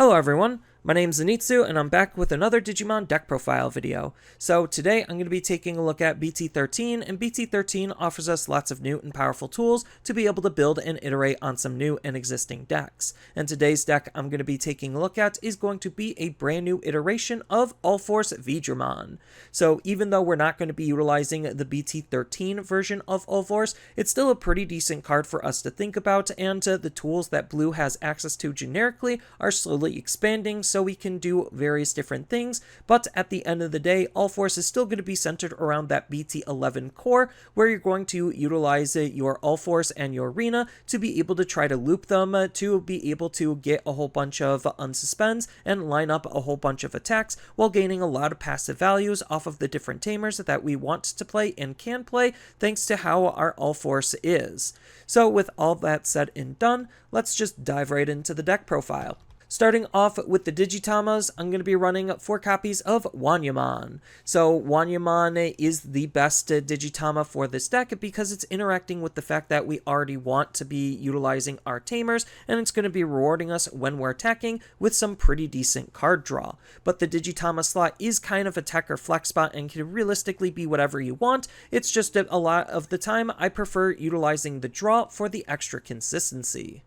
Hello everyone, my name is Zenitsu and I'm back with another Digimon deck profile video. So today I'm going to be taking a look at BT13, and BT13 offers us lots of new and powerful tools to be able to build and iterate on some new and existing decks. And today's deck I'm going to be taking a look at is going to be a brand new iteration of UlforceVeedramon. So even though we're not going to be utilizing the BT13 version of Ulforce, it's still a pretty decent card for us to think about, and the tools that Blue has access to generically are slowly expanding, so we can do various different things. But at the end of the day, Ulforce is still going to be centered around that BT11 core, where you're going to utilize your Ulforce and your Rina to be able to try to loop them, to be able to get a whole bunch of unsuspends and line up a whole bunch of attacks while gaining a lot of passive values off of the different tamers that we want to play and can play, thanks to how our Ulforce is. So with all that said and done, let's just dive right into the deck profile. Starting off with the Digitamas, I'm going to be running 4 copies of Wanyamon. So Wanyamon is the best Digitama for this deck because it's interacting with the fact that we already want to be utilizing our tamers, and it's going to be rewarding us when we're attacking with some pretty decent card draw. But the Digitama slot is kind of a tech or flex spot and can realistically be whatever you want. It's just that a lot of the time I prefer utilizing the draw for the extra consistency.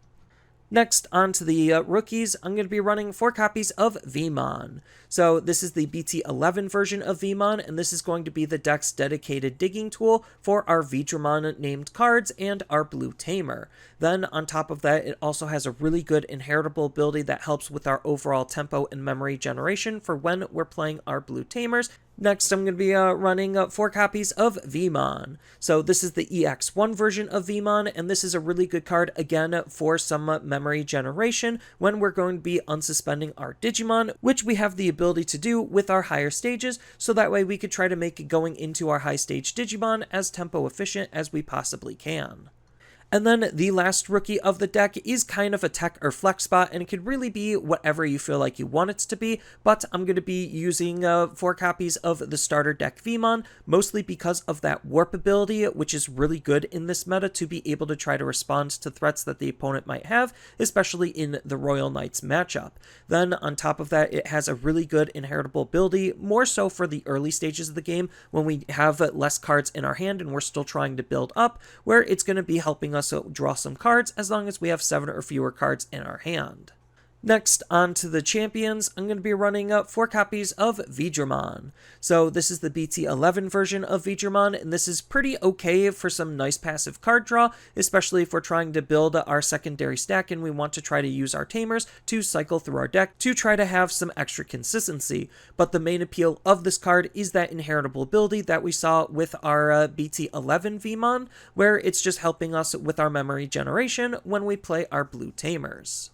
Next, on to the rookies, I'm going to be running 4 copies of Veemon. So this is the BT11 version of Veemon, and this is going to be the deck's dedicated digging tool for our Veedramon named cards and our blue tamer. Then on top of that, it also has a really good inheritable ability that helps with our overall tempo and memory generation for when we're playing our blue tamers. Next, I'm going to be running 4 copies of Veemon. So this is the EX1 version of Veemon, and this is a really good card, again, for some memory generation when we're going to be unsuspending our Digimon, which we have the ability to do with our higher stages, so that way we could try to make going into our high stage Digimon as tempo efficient as we possibly can. And then the last rookie of the deck is kind of a tech or flex spot, and it could really be whatever you feel like you want it to be, but I'm going to be using 4 copies of the starter deck Veemon, mostly because of that warp ability, which is really good in this meta to be able to try to respond to threats that the opponent might have, especially in the Royal Knights matchup. Then on top of that, it has a really good inheritable ability, more so for the early stages of the game when we have less cards in our hand and we're still trying to build up, where it's going to be helping us draw some cards as long as we have 7 or fewer cards in our hand. Next, on to the champions, I'm going to be running 4 copies of Veedramon. So this is the BT11 version of Veedramon, and this is pretty okay for some nice passive card draw, especially if we're trying to build our secondary stack and we want to try to use our tamers to cycle through our deck to try to have some extra consistency. But the main appeal of this card is that inheritable ability that we saw with our BT11 Veemon, where it's just helping us with our memory generation when we play our blue tamers.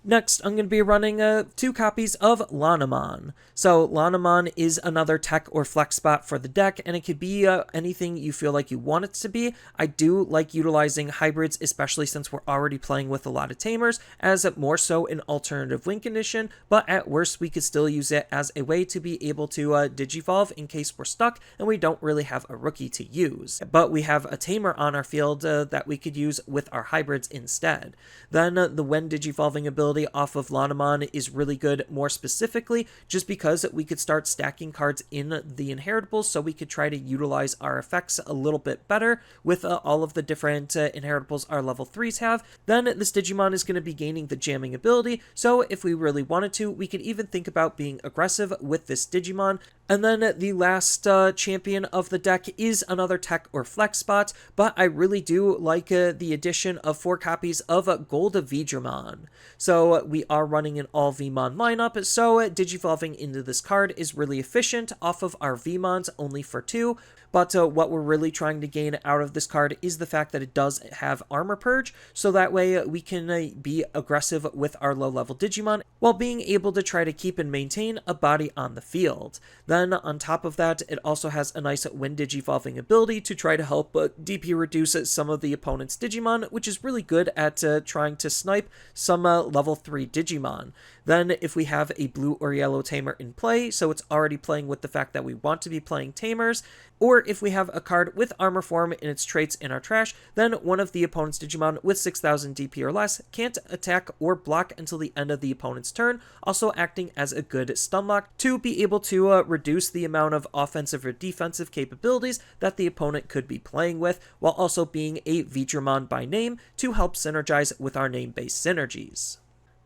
Next, I'm going to be running 2 copies of Lanamon. So Lanamon is another tech or flex spot for the deck, and it could be anything you feel like you want it to be. I do like utilizing hybrids, especially since we're already playing with a lot of tamers, as more so an alternative win condition, but at worst we could still use it as a way to be able to digivolve in case we're stuck and we don't really have a rookie to use. But we have a tamer on our field that we could use with our hybrids instead. Then the when digivolving ability off of Lanamon is really good, more specifically just because we could start stacking cards in the inheritables, so we could try to utilize our effects a little bit better with all of the different inheritables our level 3s have. Then this Digimon is going to be gaining the jamming ability, so if we really wanted to, we could even think about being aggressive with this Digimon. And then the last champion of the deck is another tech or flex spot, but I really do like the addition of 4 copies of Gold Veedramon. So we are running an all Veemon lineup, so digivolving into this card is really efficient off of our Veemons only for 2. But what we're really trying to gain out of this card is the fact that it does have Armor Purge, so that way we can be aggressive with our low-level Digimon while being able to try to keep and maintain a body on the field. Then on top of that, it also has a nice Wind Digivolving ability to try to help DP reduce some of the opponent's Digimon, which is really good at trying to snipe some level 3 Digimon. Then if we have a blue or yellow tamer in play, so it's already playing with the fact that we want to be playing tamers, or if we have a card with armor form in its traits in our trash, then one of the opponent's Digimon with 6000 DP or less can't attack or block until the end of the opponent's turn, also acting as a good stun lock to be able to reduce the amount of offensive or defensive capabilities that the opponent could be playing with, while also being a Veedramon by name to help synergize with our name-based synergies.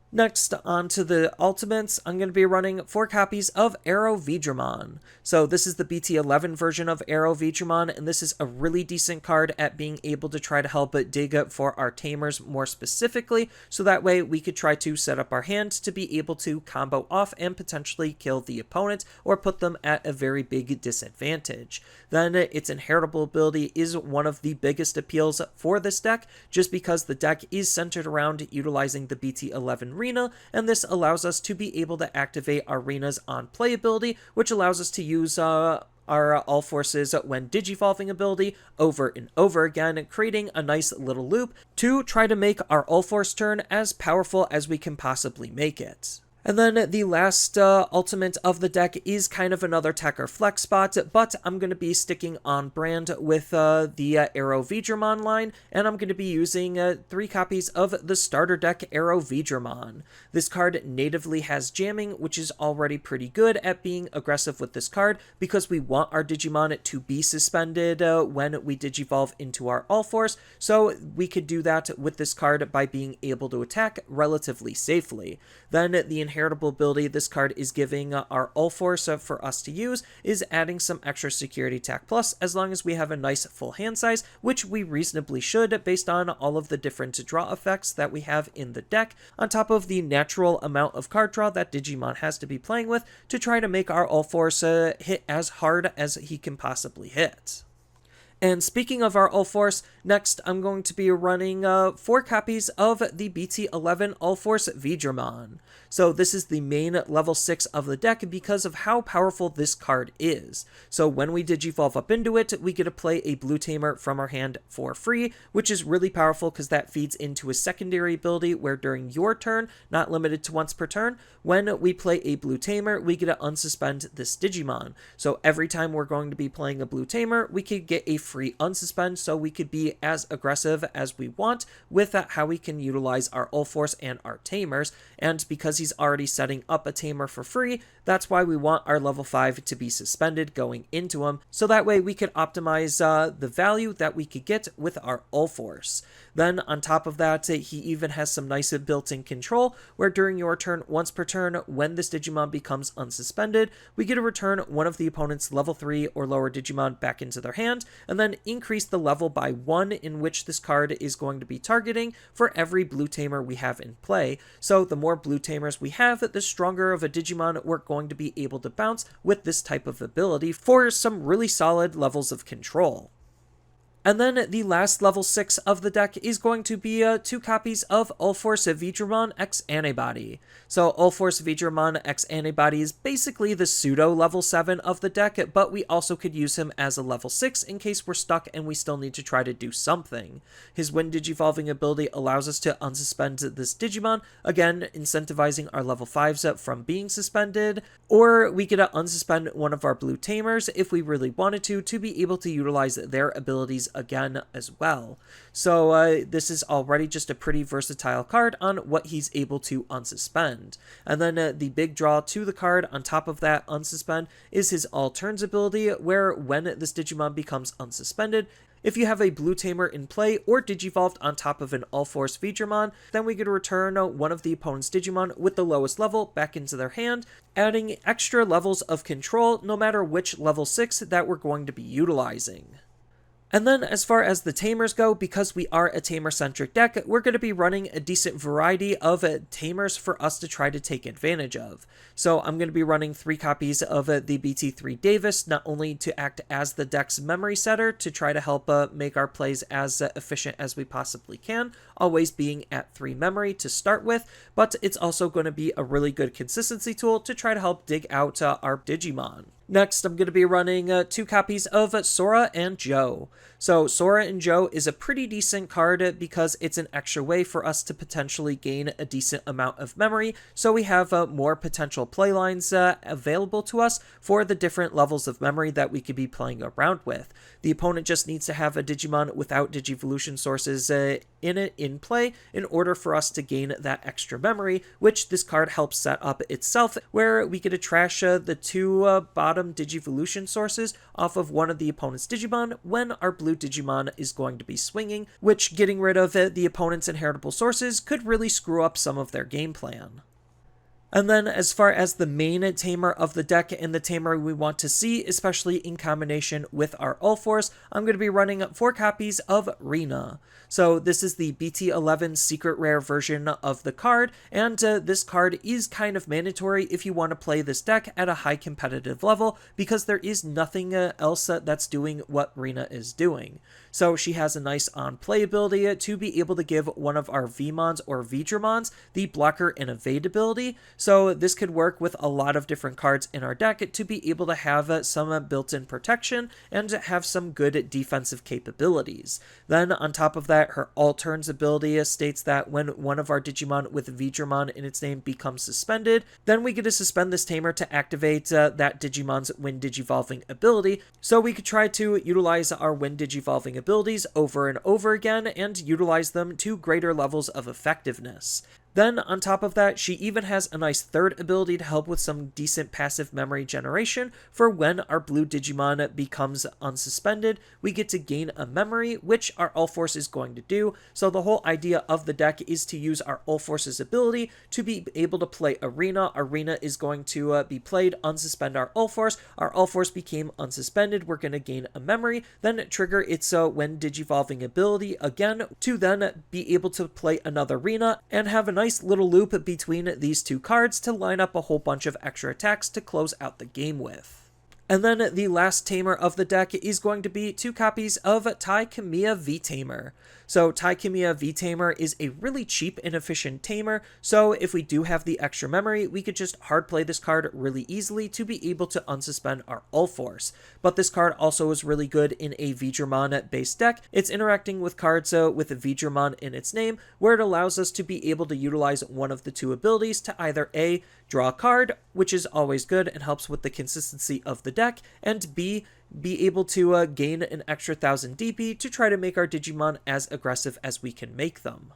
Next, on to the ultimates, I'm going to be running 4 copies of AeroVeedramon. So this is the BT11 version of AeroVeedramon, and this is a really decent card at being able to try to help dig for our tamers more specifically, so that way we could try to set up our hand to be able to combo off and potentially kill the opponent or put them at a very big disadvantage. Then its inheritable ability is one of the biggest appeals for this deck, just because the deck is centered around utilizing the BT11 Rina, and this allows us to be able to activate our Rina's on play ability, which allows us to use our Ulforce's when Digivolving ability over and over again, creating a nice little loop to try to make our Ulforce turn as powerful as we can possibly make it. And then the last ultimate of the deck is kind of another tech or flex spot, but I'm going to be sticking on brand with the AeroVeedramon line, and I'm going to be using 3 copies of the starter deck AeroVeedramon. This card natively has jamming, which is already pretty good at being aggressive with this card, because we want our Digimon to be suspended when we Digivolve into our Ulforce, so we could do that with this card by being able to attack relatively safely. Then the inheritable ability this card is giving our Ulforce for us to use is adding some extra security attack plus, as long as we have a nice full hand size, which we reasonably should based on all of the different draw effects that we have in the deck, on top of the natural amount of card draw that Digimon has to be playing with to try to make our Ulforce hit as hard as he can possibly hit. And speaking of our Ulforce, next I'm going to be running 4 copies of the BT11 UlforceVeedramon. So this is the main level 6 of the deck because of how powerful this card is. So when we Digivolve up into it, we get to play a blue tamer from our hand for free, which is really powerful because that feeds into a secondary ability where during your turn, not limited to once per turn, when we play a blue tamer, we get to unsuspend this Digimon. So every time we're going to be playing a blue tamer, we could get a free unsuspend, so we could be as aggressive as we want with how we can utilize our Ulforce and our tamers. And because he's already setting up a tamer for free, that's why we want our level 5 to be suspended going into him, so that way we could optimize the value that we could get with our Ulforce. Then on top of that, he even has some nice built-in control where during your turn, once per turn, when this Digimon becomes unsuspended, we get to return one of the opponent's level 3 or lower Digimon back into their hand, and then increase the level by 1 in which this card is going to be targeting for every blue tamer we have in play. So the more blue tamers we have, the stronger of a Digimon we're going to be able to bounce with this type of ability for some really solid levels of control. And then the last level 6 of the deck is going to be 2 copies of UlforceVeedramon X Antibody. So UlforceVeedramon X Antibody is basically the pseudo level 7 of the deck, but we also could use him as a level 6 in case we're stuck and we still need to try to do something. His Wind Digivolving ability allows us to unsuspend this Digimon, again incentivizing our level 5s from being suspended, or we could unsuspend one of our blue tamers if we really wanted to be able to utilize their abilities again as well. So this is already just a pretty versatile card on what he's able to unsuspend. And then the big draw to the card on top of that unsuspend is his all turns ability, where when this Digimon becomes unsuspended, if you have a blue tamer in play or Digivolved on top of an UlforceVeedramon, then we get to return one of the opponent's Digimon with the lowest level back into their hand, adding extra levels of control no matter which level 6 that we're going to be utilizing. And then as far as the tamers go, because we are a tamer-centric deck, we're going to be running a decent variety of tamers for us to try to take advantage of. So I'm going to be running 3 copies of the BT3 Davis, not only to act as the deck's memory setter to try to help make our plays as efficient as we possibly can, always being at 3 memory to start with, but it's also going to be a really good consistency tool to try to help dig out our Digimon. Next, I'm going to be running 2 copies of Sora and Joe. So Sora and Joe is a pretty decent card because it's an extra way for us to potentially gain a decent amount of memory, so we have more potential playlines available to us for the different levels of memory that we could be playing around with. The opponent just needs to have a Digimon without Digivolution sources in play in order for us to gain that extra memory, which this card helps set up itself, where we get to trash the 2 bottom Digivolution sources off of one of the opponent's Digimon when our blue Digimon is going to be swinging, which getting rid of the opponent's inheritable sources could really screw up some of their game plan. And then as far as the main tamer of the deck and the tamer we want to see, especially in combination with our Ulforce, I'm going to be running 4 copies of Rina. So this is the BT11 secret rare version of the card, and this card is kind of mandatory if you want to play this deck at a high competitive level, because there is nothing else that's doing what Rina is doing. So she has a nice on-play ability to be able to give one of our Veemons or Veedramons the blocker and evade ability. So this could work with a lot of different cards in our deck to be able to have some built-in protection and have some good defensive capabilities. Then on top of that, her All Turns ability states that when one of our Digimon with Veedramon in its name becomes suspended, then we get to suspend this tamer to activate that Digimon's when Digivolving ability. So we could try to utilize our when Digivolving abilities over and over again and utilize them to greater levels of effectiveness. Then, on top of that, she even has a nice third ability to help with some decent passive memory generation for when our blue Digimon becomes unsuspended. We get to gain a memory, which our Ulforce is going to do. So the whole idea of the deck is to use our Ulforce's ability to be able to play Arena. Arena is going to be played, unsuspend our Ulforce. Our Ulforce became unsuspended. We're going to gain a memory, then trigger its when Digivolving ability again to then be able to play another Rina and have a nice little loop between these 2 cards to line up a whole bunch of extra attacks to close out the game with. And then the last tamer of the deck is going to be 2 copies of Takenouchi V-Tamer. So Takenouchi V-Tamer is a really cheap and efficient tamer, so if we do have the extra memory, we could just hard play this card really easily to be able to unsuspend our Ulforce. But this card also is really good in a Veedramon based deck. It's interacting with cards with a Veedramon in its name, where it allows us to be able to utilize one of the 2 abilities to either A, draw a card, which is always good and helps with the consistency of the deck, and B, be able to gain an extra 1000 DP to try to make our Digimon as aggressive as we can make them.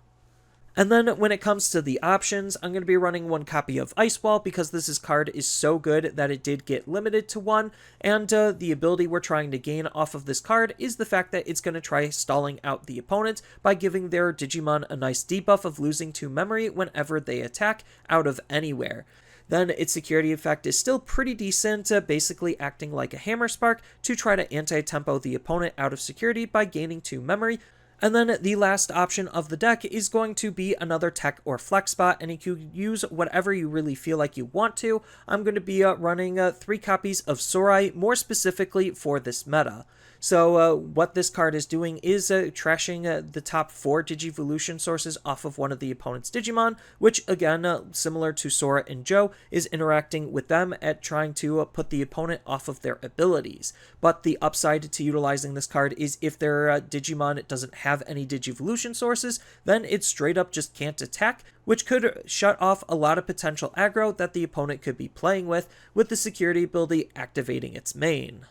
And then when it comes to the options, I'm going to be running 1 copy of Ice Wall because this card is so good that it did get limited to 1, and the ability we're trying to gain off of this card is the fact that it's going to try stalling out the opponent by giving their Digimon a nice debuff of losing 2 memory whenever they attack out of anywhere. Then its security effect is still pretty decent, basically acting like a Hammer Spark to try to anti-tempo the opponent out of security by gaining 2 memory. And then the last option of the deck is going to be another Tech or Flex spot, and you can use whatever you really feel like you want to. I'm going to be running 3 copies of Sora, more specifically for this meta. So what this card is doing is trashing the top 4 Digivolution sources off of one of the opponent's Digimon, which again, similar to Sora and Joe, is interacting with them at trying to put the opponent off of their abilities. But the upside to utilizing this card is if their Digimon doesn't have any Digivolution sources, then it straight up just can't attack, which could shut off a lot of potential aggro that the opponent could be playing with the security ability activating its main.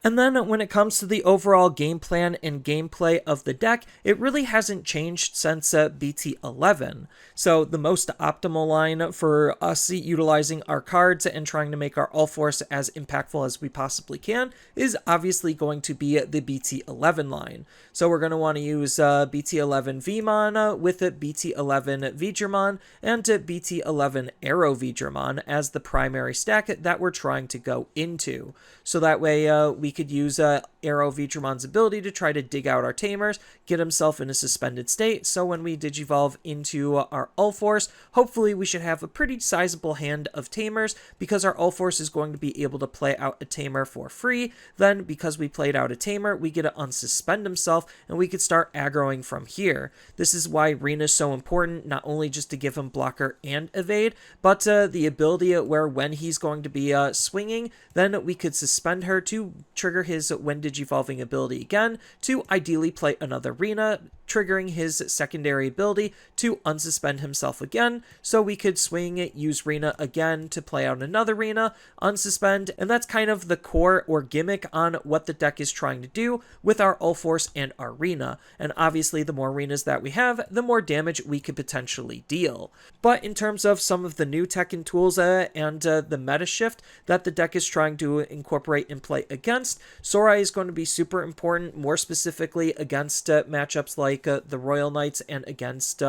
And then when it comes to the overall game plan and gameplay of the deck, it really hasn't changed since BT11. So the most optimal line for us utilizing our cards and trying to make our Ulforce as impactful as we possibly can is obviously going to be the BT11 line. So we're going to want to use BT11 Veemon with BT11 Veedramon and BT11 AeroVeedramon as the primary stack that we're trying to go into. So that way we we could use AeroVeedramon's ability to try to dig out our tamers, get himself in a suspended state, so when we digivolve into our Ulforce, hopefully we should have a pretty sizable hand of tamers, because our Ulforce is going to be able to play out a tamer for free. Then, because we played out a tamer, we get to unsuspend himself, and we could start aggroing from here. This is why Rina is so important, not only just to give him blocker and evade, but the ability where when he's going to be swinging, then we could suspend her to trigger his when digivolving ability again, to ideally play another Rina, triggering his secondary ability to unsuspend himself again, so we could swing, use Rina again to play out another Rina, unsuspend, and that's kind of the core or gimmick on what the deck is trying to do with our Ulforce and our Rina. And obviously the more Rinas that we have, the more damage we could potentially deal. But in terms of some of the new tech and tools and the meta shift that the deck is trying to incorporate and play against, Sora is going to be super important, more specifically against matchups like the Royal Knights and against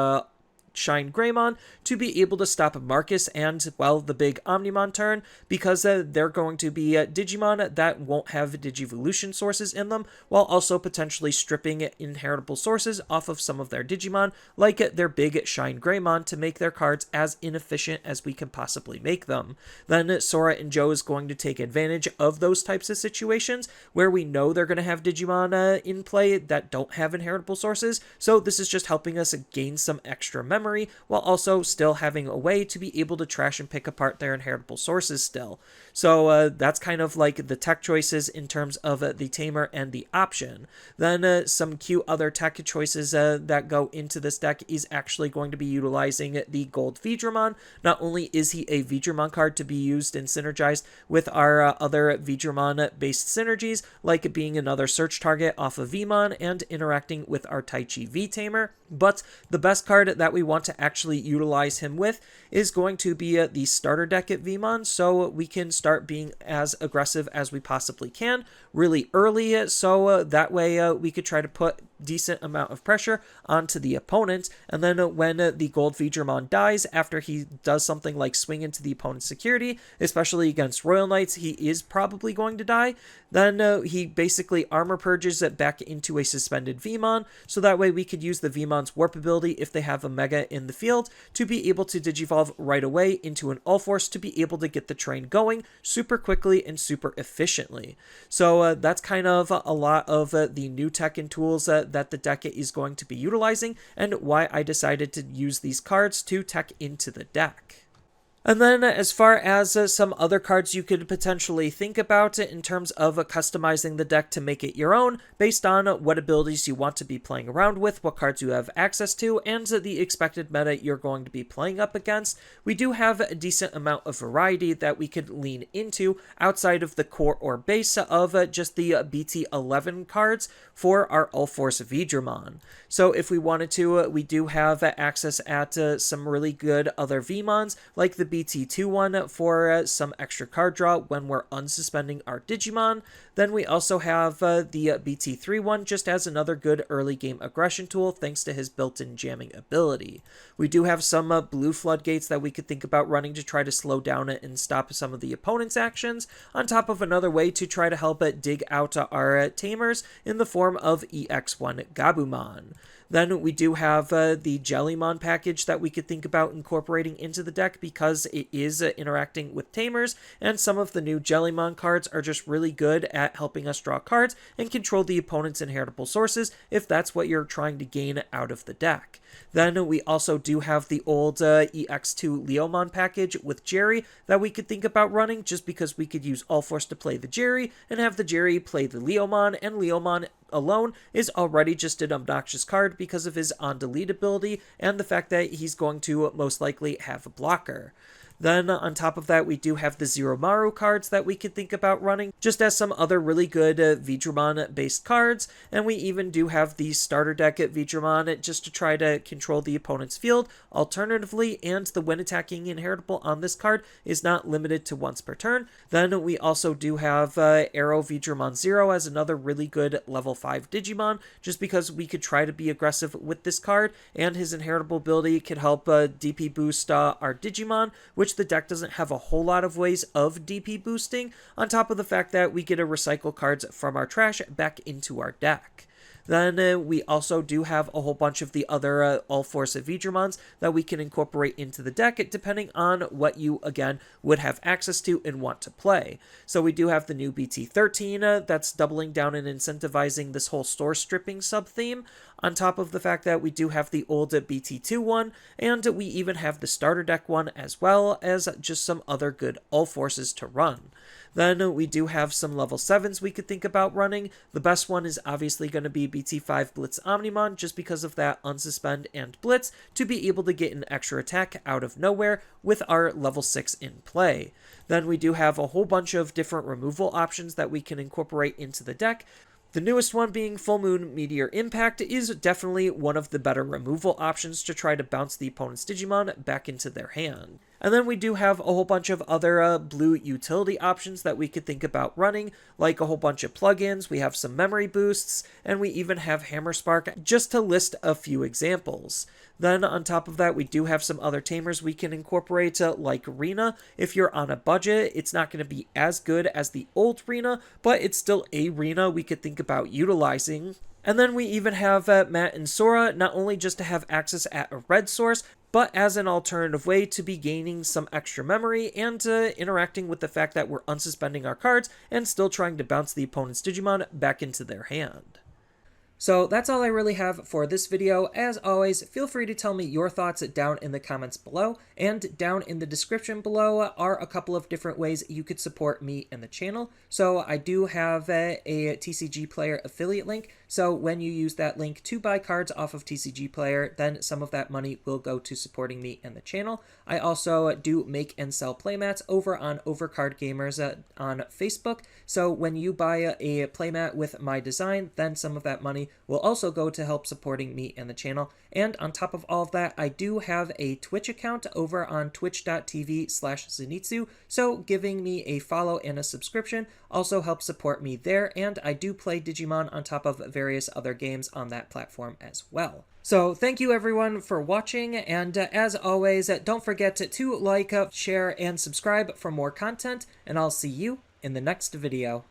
Shine Greymon, to be able to stop Marcus and, well, the big Omnimon turn, because they're going to be Digimon that won't have Digivolution sources in them, while also potentially stripping inheritable sources off of some of their Digimon, like their big Shine Greymon, to make their cards as inefficient as we can possibly make them. Then Sora and Joe is going to take advantage of those types of situations, where we know they're going to have Digimon in play that don't have inheritable sources, so this is just helping us gain some extra memory, while also still having a way to be able to trash and pick apart their inheritable sources still. So that's kind of like the tech choices in terms of the tamer and the option. Then some cute other tech choices that go into this deck is actually going to be utilizing the Gold Veedramon. Not only is he a Veedramon card to be used and synergized with our other Veedramon-based synergies, like being another search target off of Veemon and interacting with our Taichi V-Tamer, but the best card that we want to actually utilize him with is going to be the starter deck at Veemon, so we can start being as aggressive as we possibly can really early, so that way we could try to put decent amount of pressure onto the opponent, and then when the Gold Veedramon dies, after he does something like swing into the opponent's security, especially against Royal Knights, he is probably going to die, then he basically armor purges it back into a suspended Veemon, so that way we could use the Veemon's warp ability if they have a Mega in the field to be able to digivolve right away into an Ulforce to be able to get the train going super quickly and super efficiently. So that's kind of a lot of the new tech and tools that the deck is going to be utilizing, and why I decided to use these cards to tech into the deck. And then as far as some other cards you could potentially think about in terms of customizing the deck to make it your own, based on what abilities you want to be playing around with, what cards you have access to, and the expected meta you're going to be playing up against, we do have a decent amount of variety that we could lean into outside of the core or base of just the BT11 cards for our UlforceVeedramon. So if we wanted to, we do have access at some really good other Veemons, like the BT21 for some extra card draw when we're unsuspending our Digimon. Then we also have the BT31 just as another good early game aggression tool thanks to his built-in jamming ability. We do have some blue floodgates that we could think about running to try to slow down it and stop some of the opponent's actions, on top of another way to try to help it dig out our tamers in the form of EX1 Gabumon. Then we do have the Jellymon package that we could think about incorporating into the deck because it is interacting with tamers, and some of the new Jellymon cards are just really good at helping us draw cards and control the opponent's inheritable sources if that's what you're trying to gain out of the deck. Then we also do have the old EX2 Leomon package with Jerry that we could think about running, just because we could use Ulforce to play the Jerry and have the Jerry play the Leomon, and Leomon alone is already just an obnoxious card because of his on-delete ability and the fact that he's going to most likely have a blocker. Then on top of that, we do have the Zeromaru cards that we could think about running, just as some other really good Veedramon-based cards, and we even do have the starter deck at Veedramon just to try to control the opponent's field. Alternatively, and the when attacking inheritable on this card is not limited to once per turn. Then we also do have AeroVeedramon 0 as another really good level 5 Digimon, just because we could try to be aggressive with this card, and his inheritable ability could help DP boost our Digimon, which which the deck doesn't have a whole lot of ways of DP boosting, on top of the fact that we get to recycle cards from our trash back into our deck. Then we also do have a whole bunch of the other UlforceVeedramons that we can incorporate into the deck, depending on what you, again, would have access to and want to play. So we do have the new BT13 that's doubling down and incentivizing this whole store stripping sub-theme, on top of the fact that we do have the old BT2 one, and we even have the starter deck one, as well as just some other good Ulforces to run. Then we do have some level 7s we could think about running. The best one is obviously going to be BT5 Blitz Omnimon, just because of that Unsuspend and Blitz, to be able to get an extra attack out of nowhere with our level 6 in play. Then we do have a whole bunch of different removal options that we can incorporate into the deck. The newest one being Full Moon Meteor Impact is definitely one of the better removal options to try to bounce the opponent's Digimon back into their hand. And then we do have a whole bunch of other blue utility options that we could think about running, like a whole bunch of plugins, we have some memory boosts, and we even have Hammer Spark, just to list a few examples. Then on top of that, we do have some other tamers we can incorporate, like Rina. If you're on a budget, it's not going to be as good as the old Rina, but it's still a Rina we could think about utilizing. And then we even have Matt and Sora, not only just to have access at a red source, but as an alternative way to be gaining some extra memory and interacting with the fact that we're unsuspending our cards and still trying to bounce the opponent's Digimon back into their hand. So that's all I really have for this video. As always, feel free to tell me your thoughts down in the comments below, and down in the description below are a couple of different ways you could support me and the channel. So I do have a TCG Player affiliate link, so when you use that link to buy cards off of TCG Player, then some of that money will go to supporting me and the channel. I also do make and sell playmats over on Overcard Gamers on Facebook, so when you buy a playmat with my design, then some of that money will also go to help supporting me and the channel. And on top of all of that, I do have a Twitch account over on twitch.tv/Zenitsu, so giving me a follow and a subscription also helps support me there, and I do play Digimon on top of various other games on that platform as well. So thank you everyone for watching, and as always, don't forget to like, share, and subscribe for more content, and I'll see you in the next video.